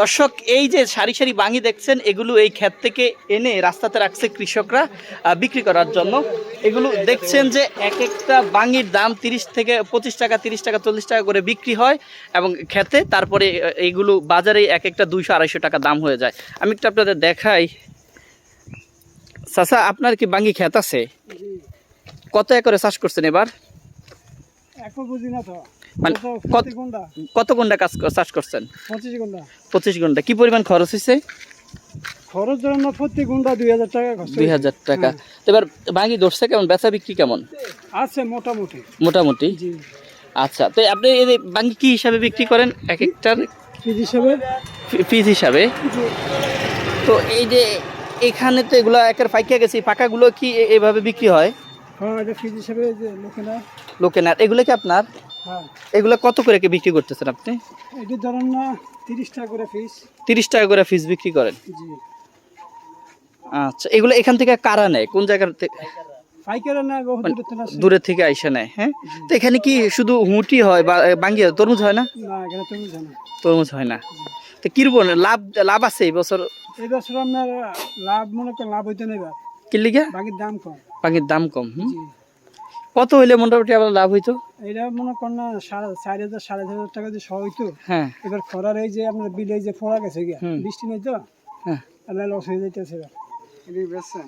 দর্শক, এই যে সারি সারি বাঙি দেখছেন, এগুলো এই ক্ষেত থেকে এনে রাস্তাতে রাখছে কৃষকরা বিক্রি করার জন্য। এগুলো দেখছেন যে এক একটা বাঙির দাম 30 থেকে 25 টাকা, 30 টাকা, 40 টাকা করে বিক্রি হয় এবং খেতে তারপরে এইগুলো বাজারে এক একটা 200-250 টাকা দাম হয়ে যায়। আমি একটু আপনাদের দেখাই। চাচা, আপনার কি বাঙি ক্ষেত আছে? কত একরে চাষ করছেন এবার? মানে কত গুন্ডা চাষ করছেন? 25 গুন্ডা। কি পরিমাণ খরচ হয়েছে? খরচ ধরেন না, প্রতি গুন্ডা 2000 টাকা। 2000 টাকা। এবার বাঙি ধরছে কেমন, বেচা বিক্রি কেমন আছে? মোটামুটি মোটামুটি। আচ্ছা, তো আপনি এই বাঙি কি হিসাবে বিক্রি করেন? এক একটার পিস হিসাবে। তো এই যে এখানে তো এগুলো একের পাইকা গেছে, পাকাগুলো কি এইভাবে বিক্রি হয়? হ্যাঁ, এটা পিস হিসাবে যে লোকে না। এগুলো কি আপনার? হ্যাঁ। এগুলো কত করে কি বিক্রি করতেছেন আপনি? এটা ধরেন না 30 টাকা করে পিস। 30 টাকা করে পিস বিক্রি করেন? জি। আচ্ছা, এগুলো এখান থেকে কারা নেয়? কোন জায়গা থেকে? পাইকাররা না, বহু দূর থেকে আসে। দূরের থেকে আইসা নেয়। হ্যাঁ, তো এখানে কি শুধু হুঁটি হয় বা বাঙ্গি হয়, তরমুজ হয় না? না, এখানে তরমুজ হয় না। তরমুজ হয় না। তো কিরকম লাভ আছে এই বছর? এই বছর আপনার লাভ, মনে করেন লাভ হইতে নেই। কি লিগা? বাকির দাম কম। বাঙ্গির দাম কম। জি। কত হইলে মোটামুটি আবার লাভ হইতো? এটা মনে করেন না 4,500-4,500 টাকা যে সহ হইতো। হ্যাঁ। এবার খরার এই যে আপনার বিলে যে ফোড়া গেছে গিয়া, বৃষ্টি নেই তো, হ্যাঁ, লস হয়ে যাইতেছে। এবার এটাই বেচছেন।